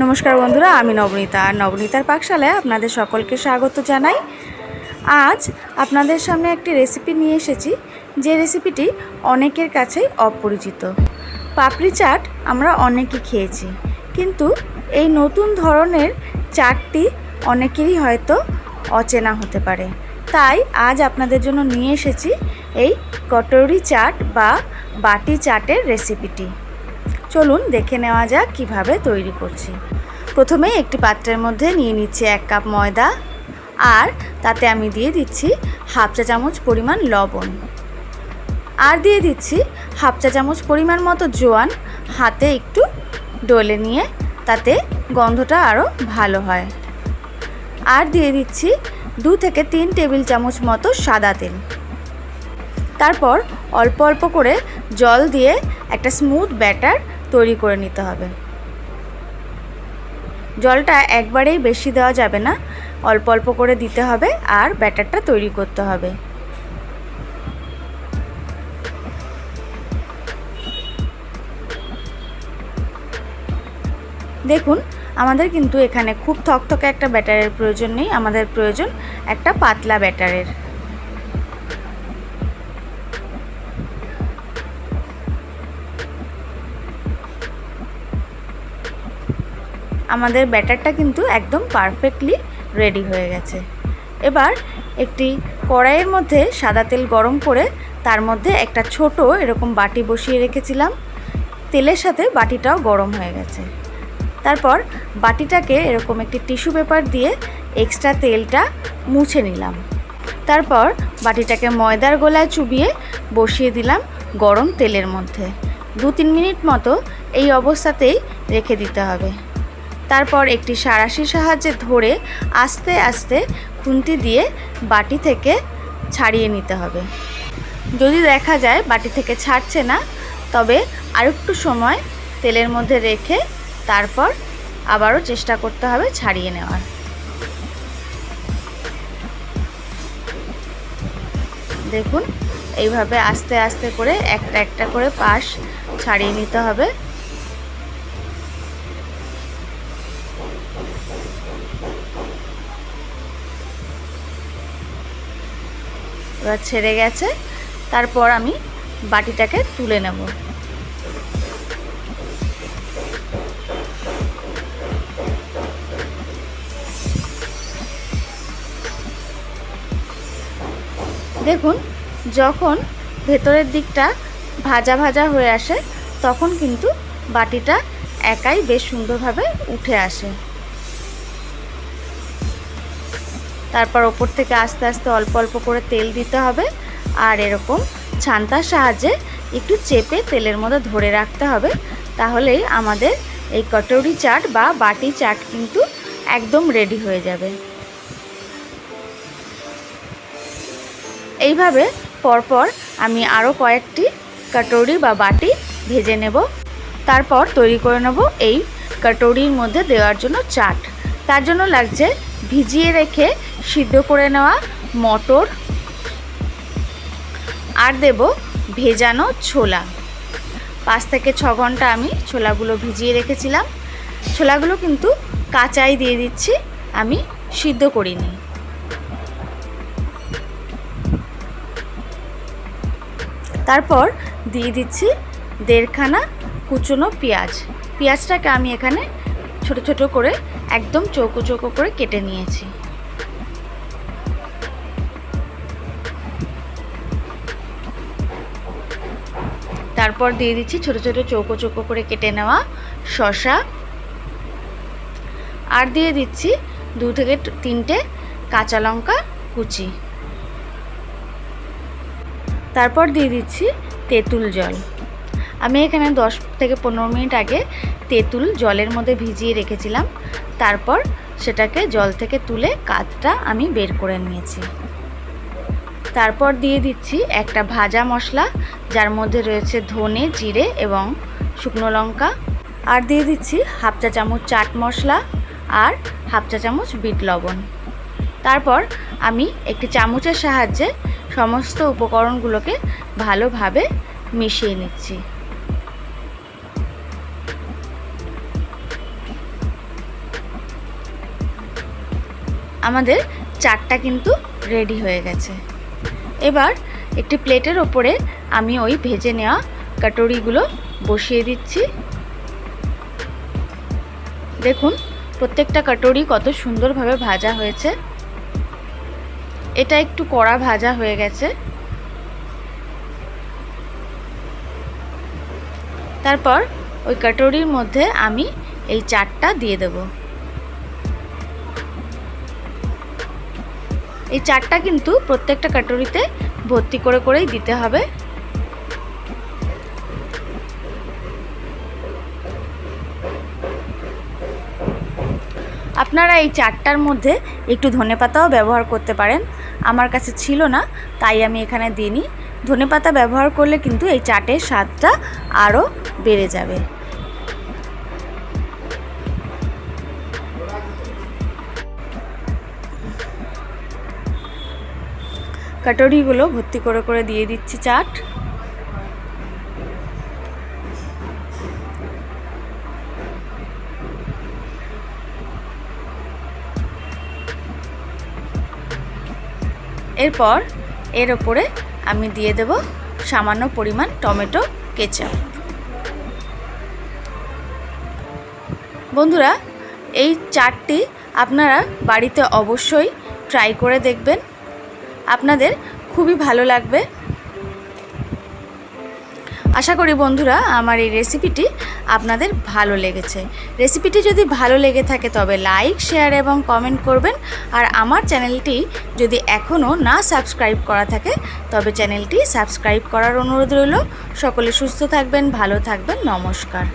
নমস্কার বন্ধুরা, আমি নবনীতা আর নবনীতার পাকশালায় আপনাদের সকলকে স্বাগত জানাই। আজ আপনাদের সামনে একটি রেসিপি নিয়ে এসেছি, যে রেসিপিটি অনেকের কাছেই অপরিচিত। পাপড়ি চাট আমরা অনেকেই খেয়েছি, কিন্তু এই নতুন ধরনের চাটটি অনেকেরই হয়তো অচেনা হতে পারে। তাই আজ আপনাদের জন্য নিয়ে এসেছি এই কটরি চাট বা বাটি চাটের রেসিপিটি। চলুন দেখে নেওয়া যাক কিভাবে তৈরি করছি। প্রথমে একটি পাত্রের মধ্যে নিয়ে নিচ্ছি 1 কাপ ময়দা, আর তাতে আমি দিয়ে দিচ্ছি হাফ চা চামচ পরিমাণ লবণ, আর দিয়ে দিচ্ছি হাফ চা চামচ পরিমাণ মতো জোয়ান। হাতে একটু ডলে নিয়ে তাতে গন্ধটা আরও ভালো হয়। আর দিয়ে দিচ্ছি 2 থেকে 3 টেবিল চামচ মতো সাদা তেল। তারপর অল্প অল্প করে জল দিয়ে একটা স্মুথ ব্যাটার তৈরি করে নিতে হবে। জলটা একবারেই বেশি দেওয়া যাবে না, অল্প অল্প করে দিতে হবে আর ব্যাটারটা তৈরি করতে হবে। দেখুন, আমাদের কিন্তু এখানে খুব থকথকে একটা ব্যাটারের প্রয়োজন নেই, আমাদের প্রয়োজন একটা পাতলা ব্যাটারের। আমাদের ব্যাটারটা কিন্তু একদম পারফেক্টলি রেডি হয়ে গেছে। এবার একটি কড়াইয়ের মধ্যে সাদা তেল গরম করে তার মধ্যে একটা ছোট এরকম বাটি বসিয়ে রেখেছিলাম। তেলের সাথে বাটিটাও গরম হয়ে গেছে। তারপর বাটিটাকে এরকম একটি টিস্যু পেপার দিয়ে এক্সট্রা তেলটা মুছে নিলাম। তারপর বাটিটাকে ময়দার গোলায় চুবিয়ে বসিয়ে দিলাম গরম তেলের মধ্যে। 2-3 মিনিট মতো এই অবস্থাতেই রেখে দিতে হবে। তারপর একটি সাঁড়াশির সাহায্যে ধরে আস্তে আস্তে খুন্তি দিয়ে বাটি থেকে ছাড়িয়ে নিতে হবে। যদি দেখা যায় বাটি থেকে ছাড়ছে না, তবে আরেকটু সময় তেলের মধ্যে রেখে তারপর আবারও চেষ্টা করতে হবে ছাড়িয়ে নেওয়ার। দেখুন, এইভাবে আস্তে আস্তে করে একটা একটা করে পাশ ছাড়িয়ে নিতে হবে। এবার ছেড়ে গেছে। তারপর আমি বাটিটাকে তুলে নেব। দেখুন, যখন ভেতরের দিকটা ভাজা ভাজা হয়ে আসে তখন কিন্তু বাটিটা একাই বেশ সুন্দরভাবে উঠে আসে। তারপর ওপর থেকে আস্তে আস্তে অল্প অল্প করে তেল দিতে হবে, আর এরকম ছান্তার সাহায্যে একটু চেপে তেলের মধ্যে ধরে রাখতে হবে। তাহলেই আমাদের এই কটরি চাট বা বাটি চাট কিন্তু একদম রেডি হয়ে যাবে। এইভাবে পরপর আমি আরও কয়েকটি কটরি বা বাটি ভেজে নেব। তারপর তৈরি করে নেব এই কটরির মধ্যে দেওয়ার জন্য চাট। তার জন্য লাগছে ভিজিয়ে রেখে সিদ্ধ করে নেওয়া মটর, আর দেব ভেজানো ছোলা। 5 থেকে 6 ঘন্টা আমি ছোলাগুলো ভিজিয়ে রেখেছিলাম। ছোলাগুলো কিন্তু কাঁচাই দিয়ে দিচ্ছি, আমি সিদ্ধ করিনি। তারপর দিয়ে দিচ্ছি 1.5 খানা কুচনো পেঁয়াজ। পেঁয়াজটাকে আমি এখানে ছোট ছোট করে একদম চৌকো চৌকো করে কেটে নিয়েছি। তারপর দিয়ে দিচ্ছি ছোট ছোট চৌকো চৌকো করে কেটে নেওয়া শসা, আর দিয়ে দিচ্ছি 2 থেকে 3টে কাঁচা লঙ্কা কুচি। তারপর দিয়ে দিচ্ছি তেঁতুল জল। আমি এখানে 10 থেকে 15 মিনিট আগে তেঁতুল জলের মধ্যে ভিজিয়ে রেখেছিলাম। তারপর সেটাকে জল থেকে তুলে কাঠটা আমি বের করে নিয়েছি। তারপর দিয়ে দিচ্ছি একটা ভাজা মশলা, যার মধ্যে রয়েছে ধনে, জিরে এবং শুকনো লঙ্কা, আর দিয়ে দিচ্ছি হাফ চা চামচ চাট মশলা আর হাফ চা চামচ বিট লবণ। তারপর আমি একটি চামচের সাহায্যে সমস্ত উপকরণগুলোকে ভালোভাবে মিশিয়ে নিচ্ছি। আমাদের চাটটা কিন্তু রেডি হয়ে গেছে। এবার একটি প্লেটের ওপরে আমি ওই ভেজে নেওয়া কাটুরিগুলো বসিয়ে দিচ্ছি। দেখুন প্রত্যেকটা কাটুরি কত সুন্দরভাবে ভাজা হয়েছে। এটা একটু কড়া ভাজা হয়ে গেছে। তারপর ওই কাটুরির মধ্যে আমি এই চাটটা দিয়ে দেব। এই চাটটা কিন্তু প্রত্যেকটা কাটুরিতে ভর্তি করে করেই দিতে হবে। আপনারা এই চাটটার মধ্যে একটু ধনেপাতাও ব্যবহার করতে পারেন। আমার কাছে ছিল না, তাই আমি এখানে দিইনি। ধনেপাতা ব্যবহার করলে কিন্তু এই চাটের স্বাদটা আরও বেড়ে যাবে। কাটুরিগুলো ভর্তি করে করে দিয়ে দিচ্ছি চাট। এরপর এর ওপরে আমি দিয়ে দেব সামান্য পরিমাণ টমেটো কেচাপ। বন্ধুরা, এই চাটটি আপনারা বাড়িতে অবশ্যই ট্রাই করে দেখবেন, আপনাদের খুবই ভালো লাগবে। আশা করি বন্ধুরা আমার এই রেসিপিটি আপনাদের ভালো লেগেছে। রেসিপিটি যদি ভালো লেগে থাকে তবে লাইক, শেয়ার এবং কমেন্ট করবেন। আর আমার চ্যানেলটি যদি এখনও না সাবস্ক্রাইব করা থাকে তবে চ্যানেলটি সাবস্ক্রাইব করার অনুরোধ রইল। সকলে সুস্থ থাকবেন, ভালো থাকবেন। নমস্কার।